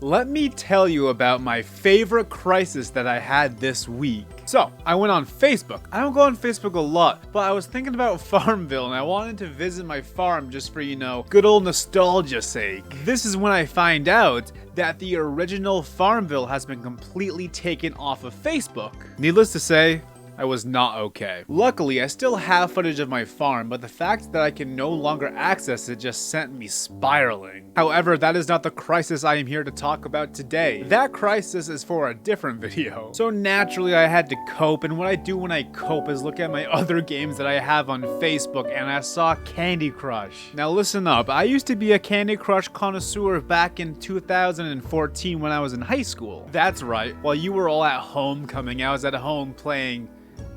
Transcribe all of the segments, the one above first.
Let me tell you about my favorite crisis that I had this week. So, I went on Facebook. I don't go on Facebook a lot, but I was thinking about Farmville and I wanted to visit my farm just for, good old nostalgia's sake. This is when I find out that the original Farmville has been completely taken off of Facebook. Needless to say, I was not okay. Luckily, I still have footage of my farm, but the fact that I can no longer access it just sent me spiraling. However, that is not the crisis I am here to talk about today. That crisis is for a different video. So naturally, I had to cope, and what I do when I cope is look at my other games that I have on Facebook, and I saw Candy Crush. Now listen up, I used to be a Candy Crush connoisseur back in 2014 when I was in high school. That's right, while you were all at homecoming, I was at home playing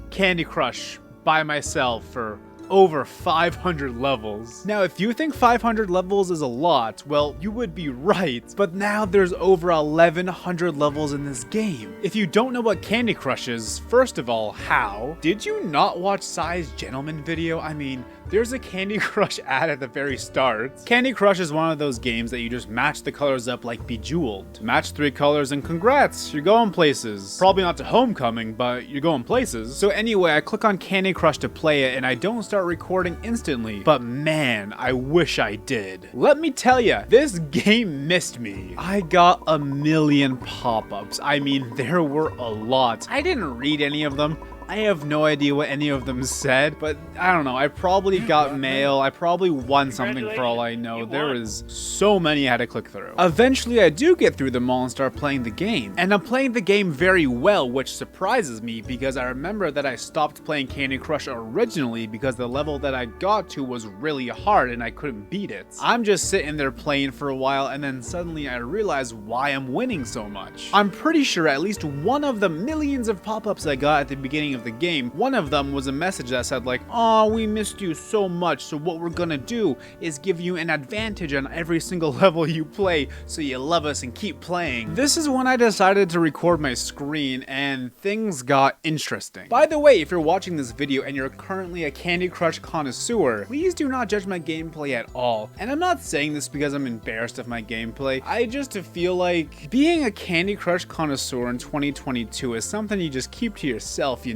Candy Crush by myself for over 500 levels. Now, if you think 500 levels is a lot, well, you would be right, but now there's over 1100 levels in this game. If you don't know what Candy Crush is, first of all, how? Did you not watch Size Gentleman video? I mean, there's a Candy Crush ad at the very start. Candy Crush is one of those games that you just match the colors up like Bejeweled. Match 3 colors and congrats, you're going places. Probably not to homecoming, but you're going places. So anyway, I click on Candy Crush to play it and I don't start recording instantly, but man, I wish I did. Let me tell ya, this game missed me. I got a million pop-ups. I mean, there were a lot. I didn't read any of them. I have no idea what any of them said, but I don't know, I probably got mail, I probably won something for all I know. There was so many I had to click through. Eventually I do get through them all and start playing the game. And I'm playing the game very well, which surprises me because I remember that I stopped playing Candy Crush originally because the level that I got to was really hard and I couldn't beat it. I'm just sitting there playing for a while and then suddenly I realize why I'm winning so much. I'm pretty sure at least one of the millions of pop-ups I got at the beginning of the game, one of them was a message that said like, "Oh, we missed you so much, so what we're gonna do is give you an advantage on every single level you play, so you love us and keep playing." This is when I decided to record my screen and things got interesting. By the way, if you're watching this video and you're currently a Candy Crush connoisseur, please do not judge my gameplay at all. And I'm not saying this because I'm embarrassed of my gameplay, I just feel like being a Candy Crush connoisseur in 2022 is something you just keep to yourself,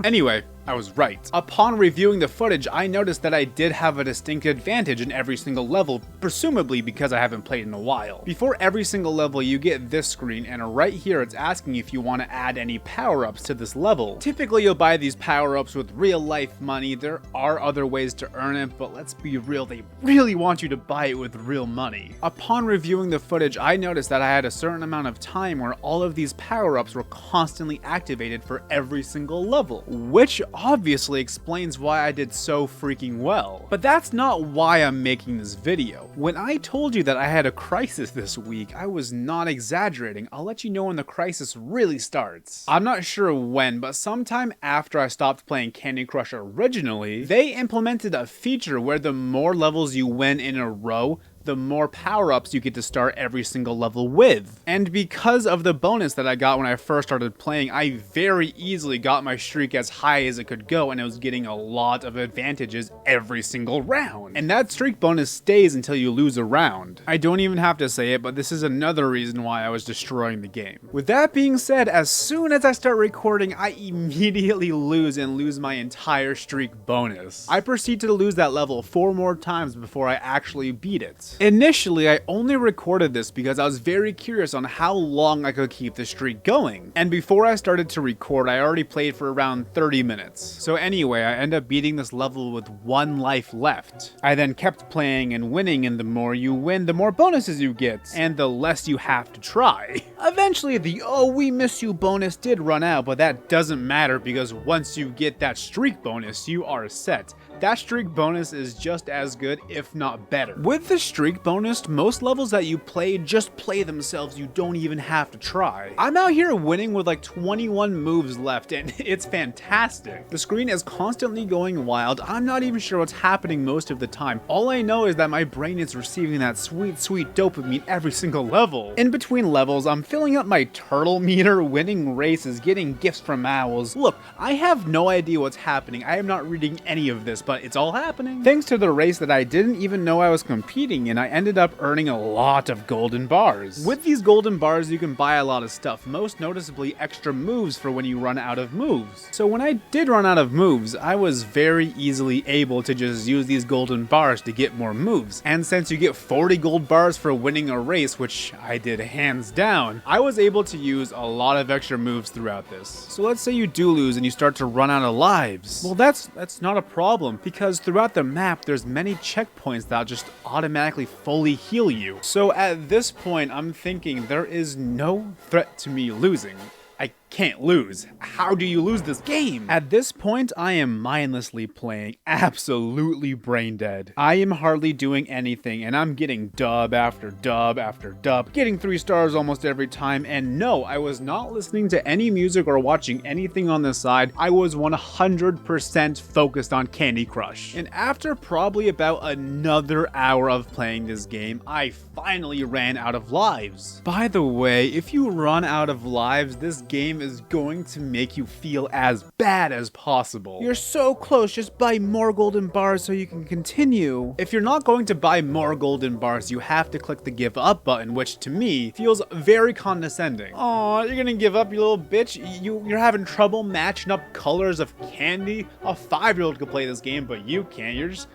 Anyway, I was right. Upon reviewing the footage, I noticed that I did have a distinct advantage in every single level, presumably because I haven't played in a while. Before every single level, you get this screen, and right here it's asking if you want to add any power-ups to this level. Typically, you'll buy these power-ups with real-life money. There are other ways to earn it, but let's be real, they really want you to buy it with real money. Upon reviewing the footage, I noticed that I had a certain amount of time where all of these power-ups were constantly activated for every single level, which obviously explains why I did so freaking well. But that's not why I'm making this video. When I told you that I had a crisis this week, I was not exaggerating. I'll let you know when the crisis really starts. I'm not sure when, but sometime after I stopped playing Candy Crush originally, they implemented a feature where the more levels you win in a row, the more power-ups you get to start every single level with. And because of the bonus that I got when I first started playing, I very easily got my streak as high as it could go, and I was getting a lot of advantages every single round. And that streak bonus stays until you lose a round. I don't even have to say it, but this is another reason why I was destroying the game. With that being said, as soon as I start recording, I immediately lose my entire streak bonus. I proceed to lose that level 4 more times before I actually beat it. Initially, I only recorded this because I was very curious on how long I could keep the streak going. And before I started to record, I already played for around 30 minutes. So anyway, I ended up beating this level with 1 life left. I then kept playing and winning, and the more you win, the more bonuses you get, and the less you have to try. Eventually, the "oh, we miss you" bonus did run out, but that doesn't matter because once you get that streak bonus, you are set. That streak bonus is just as good, if not better. With the streak bonus, most levels that you play just play themselves, you don't even have to try. I'm out here winning with like 21 moves left, and it's fantastic. The screen is constantly going wild. I'm not even sure what's happening most of the time. All I know is that my brain is receiving that sweet, sweet dopamine every single level. In between levels, I'm filling up my turtle meter, winning races, getting gifts from owls. Look, I have no idea what's happening. I am not reading any of this, but it's all happening. Thanks to the race that I didn't even know I was competing in, I ended up earning a lot of golden bars. With these golden bars, you can buy a lot of stuff, most noticeably extra moves for when you run out of moves. So when I did run out of moves, I was very easily able to just use these golden bars to get more moves. And since you get 40 gold bars for winning a race, which I did hands down, I was able to use a lot of extra moves throughout this. So let's say you do lose and you start to run out of lives. Well, that's not a problem, because throughout the map, there's many checkpoints that just automatically fully heal you. So at this point, I'm thinking there is no threat to me losing. I can't lose. How do you lose this game? At this point, I am mindlessly playing, absolutely brain dead. I am hardly doing anything, and I'm getting dub after dub after dub, getting 3 stars almost every time. And no, I was not listening to any music or watching anything on the side. I was 100% focused on Candy Crush. And after probably about another hour of playing this game, I finally ran out of lives. By the way, if you run out of lives, this game is going to make you feel as bad as possible. You're so close, just buy more golden bars so you can continue. If you're not going to buy more golden bars, you have to click the give up button, which to me feels very condescending. Aw, you're gonna give up, you little bitch? You're having trouble matching up colors of candy? A 5-year-old could play this game, but you can't. You're just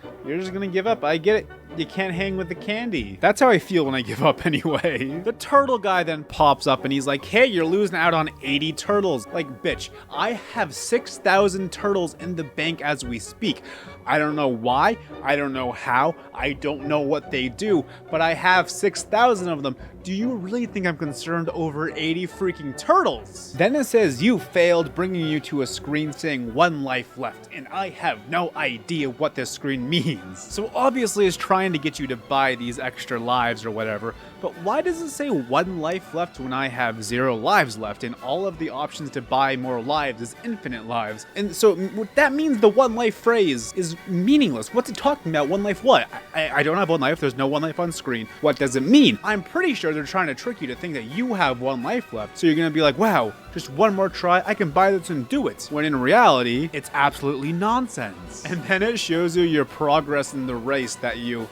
gonna give up. I get it. You can't hang with the candy. That's how I feel when I give up anyway. The turtle guy then pops up and he's like, hey, you're losing out on 80 turtles. Like, bitch, I have 6,000 turtles in the bank as we speak. I don't know why, I don't know how, I don't know what they do, but I have 6,000 of them. Do you really think I'm concerned over 80 freaking turtles? Then it says you failed, bringing you to a screen saying 1 life left, and I have no idea what this screen means. So obviously it's trying to get you to buy these extra lives or whatever, but why does it say 1 life left when I have 0 lives left and all of the options to buy more lives is infinite lives? And so that means the 1 life phrase is meaningless. What's it talking about? 1 life what? I don't have 1 life, there's no 1 life on screen. What does it mean? I'm pretty sure they're trying to trick you to think that you have 1 life left. So you're gonna be like, wow, just 1 more try, I can buy this and do it. When in reality, it's absolutely nonsense. And then it shows you your progress in the race that you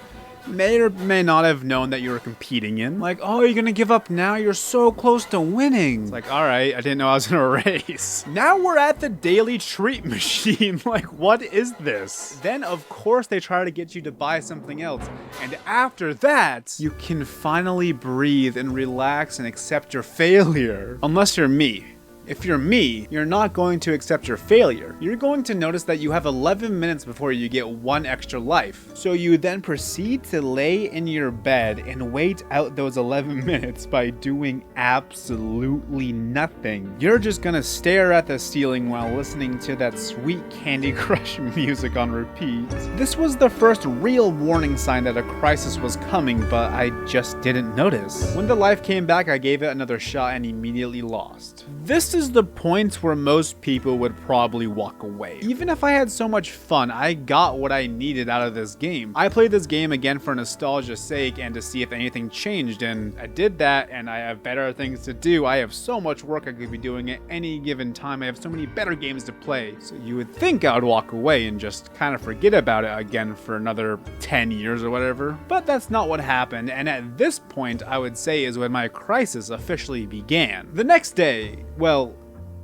may or may not have known that you were competing in. Like, oh, you're gonna give up now? You're so close to winning. It's like, all right, I didn't know I was in a race. Now we're at the daily treat machine. Like, what is this? Then, of course, they try to get you to buy something else. And after that, you can finally breathe and relax and accept your failure. Unless you're me. If you're me, you're not going to accept your failure. You're going to notice that you have 11 minutes before you get 1 extra life. So you then proceed to lay in your bed and wait out those 11 minutes by doing absolutely nothing. You're just gonna stare at the ceiling while listening to that sweet Candy Crush music on repeat. This was the first real warning sign that a crisis was coming, but I just didn't notice. When the life came back, I gave it another shot and immediately lost. This is the point where most people would probably walk away. Even if I had so much fun, I got what I needed out of this game. I played this game again for nostalgia's sake and to see if anything changed, and I did that, and I have better things to do. I have so much work I could be doing at any given time. I have so many better games to play. So you would think I would walk away and just kind of forget about it again for another 10 years or whatever. But that's not what happened, and at this point, I would say is when my crisis officially began. The next day, well,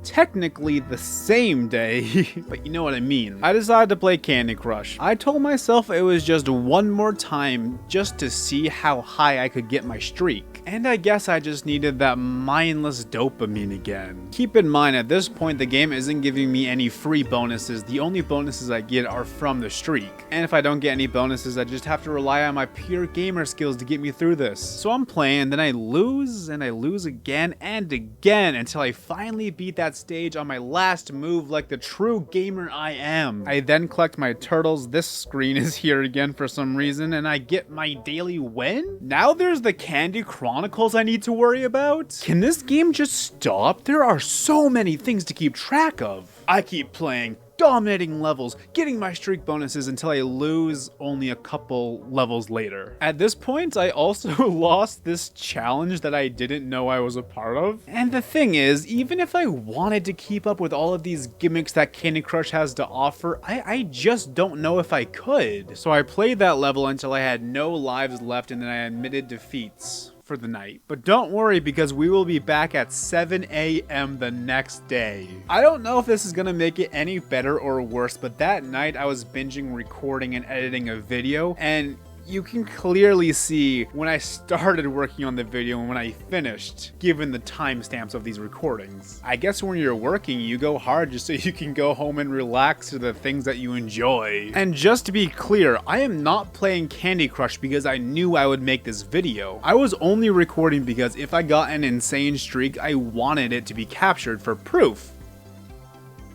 technically the same day, but you know what I mean. I decided to play Candy Crush. I told myself it was just 1 more time just to see how high I could get my streak. And I guess I just needed that mindless dopamine again. Keep in mind, at this point, the game isn't giving me any free bonuses. The only bonuses I get are from the streak. And if I don't get any bonuses, I just have to rely on my pure gamer skills to get me through this. So I'm playing, and then I lose, and I lose again and again until I finally beat that stage on my last move like the true gamer I am. I then collect my turtles. This screen is here again for some reason, and I get my daily win? Now there's the Candy Chronicles I need to worry about? Can this game just stop? There are so many things to keep track of. I keep playing dominating levels, getting my streak bonuses until I lose only a couple levels later. At this point, I also lost this challenge that I didn't know I was a part of. And the thing is, even if I wanted to keep up with all of these gimmicks that Candy Crush has to offer, I just don't know if I could. So I played that level until I had no lives left, and then I admitted defeats for the night. But don't worry, because we will be back at 7 a.m. the next day. I don't know if this is gonna make it any better or worse, but that night I was binging recording and editing a video, and you can clearly see when I started working on the video and when I finished, given the timestamps of these recordings. I guess when you're working, you go hard just so you can go home and relax to the things that you enjoy. And just to be clear, I am not playing Candy Crush because I knew I would make this video. I was only recording because if I got an insane streak, I wanted it to be captured for proof.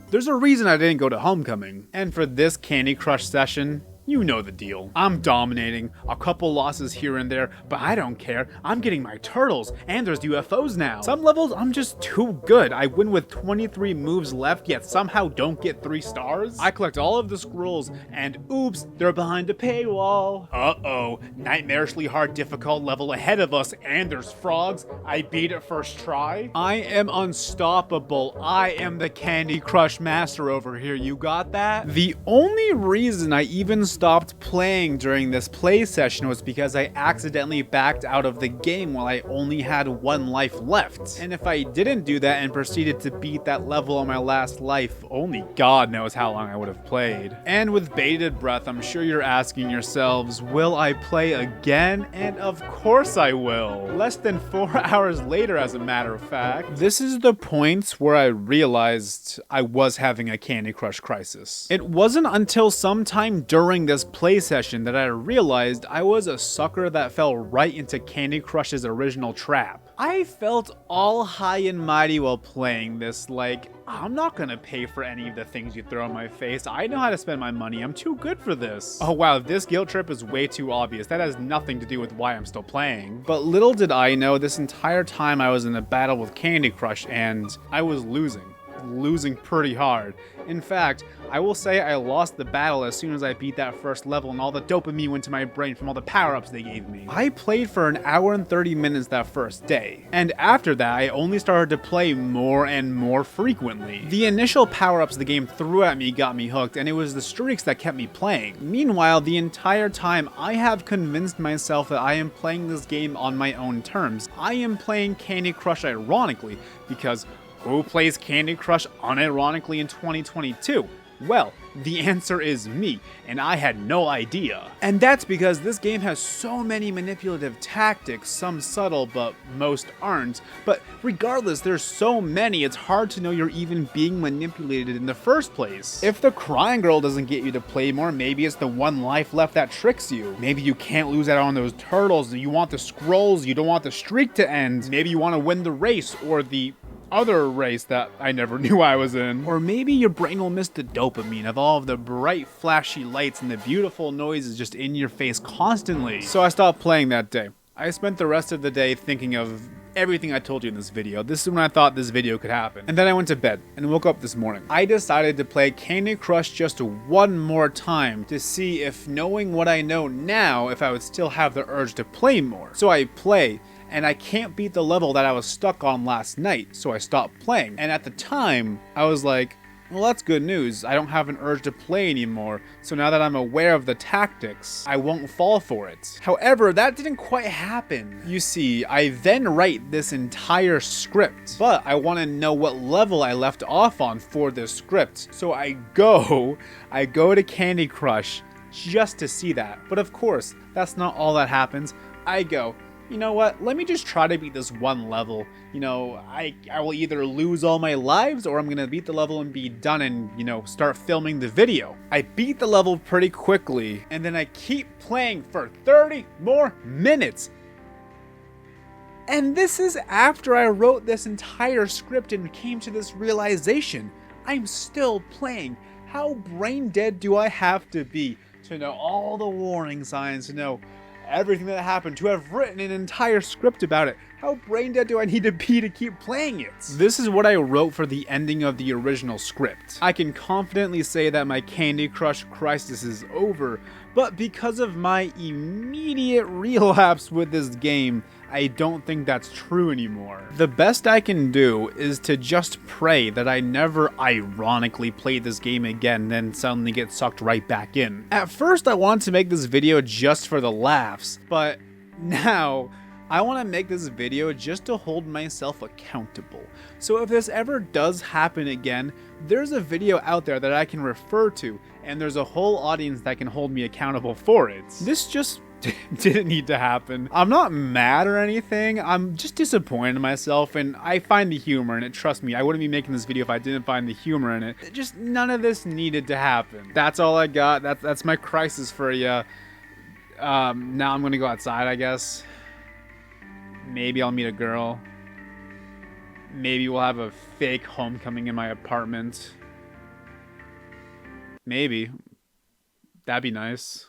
There's a reason I didn't go to homecoming. And for this Candy Crush session, you know the deal. I'm dominating, a couple losses here and there, but I don't care. I'm getting my turtles, and there's UFOs now. Some levels, I'm just too good. I win with 23 moves left, yet somehow don't get 3 stars. I collect all of the scrolls, and oops, they're behind a paywall. Uh-oh, nightmarishly hard difficult level ahead of us, and there's frogs. I beat it first try. I am unstoppable. I am the Candy Crush master over here, you got that? The only reason I even stopped playing during this play session was because I accidentally backed out of the game while I only had 1 life left. And if I didn't do that and proceeded to beat that level on my last life, only God knows how long I would have played. And with bated breath, I'm sure you're asking yourselves, will I play again? And of course I will. Less than 4 hours later, as a matter of fact. This is the point where I realized I was having a Candy Crush crisis. It wasn't until sometime during this play session that I realized I was a sucker that fell right into Candy Crush's original trap. I felt all high and mighty while playing this, like, I'm not gonna pay for any of the things you throw in my face. I know how to spend my money. I'm too good for this. Oh wow, this guilt trip is way too obvious. That has nothing to do with why I'm still playing. But little did I know, this entire time I was in a battle with Candy Crush and I was losing pretty hard. In fact, I will say I lost the battle as soon as I beat that first level and all the dopamine went to my brain from all the power-ups they gave me. I played for an hour and 30 minutes that first day, and after that I only started to play more and more frequently. The initial power-ups the game threw at me got me hooked, and it was the streaks that kept me playing. Meanwhile, the entire time I have convinced myself that I am playing this game on my own terms. I am playing Candy Crush ironically, because who plays Candy Crush unironically in 2022? Well, the answer is me, and I had no idea. And that's because this game has so many manipulative tactics, some subtle, but most aren't. But regardless, there's so many, it's hard to know you're even being manipulated in the first place. If the crying girl doesn't get you to play more, maybe it's the 1 life left that tricks you. Maybe you can't lose out on those turtles, you want the scrolls, you don't want the streak to end. Maybe you want to win the race, or the other race that I never knew I was in. Or maybe your brain will miss the dopamine of all of the bright flashy lights and the beautiful noises just in your face constantly. So I stopped playing that day. I spent the rest of the day thinking of everything I told you in this video. This is when I thought this video could happen. And then I went to bed and woke up this morning. I decided to play Candy Crush just 1 more time to see if, knowing what I know now, if I would still have the urge to play more. So I play, and I can't beat the level that I was stuck on last night, so I stopped playing. And at the time, I was like, well, that's good news. I don't have an urge to play anymore, so now that I'm aware of the tactics, I won't fall for it. However, that didn't quite happen. You see, I then write this entire script, but I want to know what level I left off on for this script. So I go to Candy Crush just to see that. But of course, that's not all that happens. I go, you know what, let me just try to beat this 1 level. You know, I will either lose all my lives or I'm gonna beat the level and be done and, you know, start filming the video. I beat the level pretty quickly, and then I keep playing for 30 more minutes. And this is after I wrote this entire script and came to this realization. I'm still playing. How brain dead do I have to be to know all the warning signs, to know everything that happened, to have written an entire script about it. How brain dead do I need to be to keep playing it? This is what I wrote for the ending of the original script. I can confidently say that my Candy Crush crisis is over, but because of my immediate relapse with this game, I don't think that's true anymore. The best I can do is to just pray that I never ironically play this game again, then suddenly get sucked right back in. At first I wanted to make this video just for the laughs, but now I want to make this video just to hold myself accountable. So if this ever does happen again, there's a video out there that I can refer to, and there's a whole audience that can hold me accountable for it. This just didn't need to happen. I'm not mad or anything, I'm just disappointed in myself, and I find the humor in it. Trust me, I wouldn't be making this video if I didn't find the humor in it. Just none of this needed to happen. That's all I got. That's my crisis for you. Now I'm gonna go outside, I guess. Maybe I'll meet a girl. Maybe we'll have a fake homecoming in my apartment. Maybe. That'd be nice.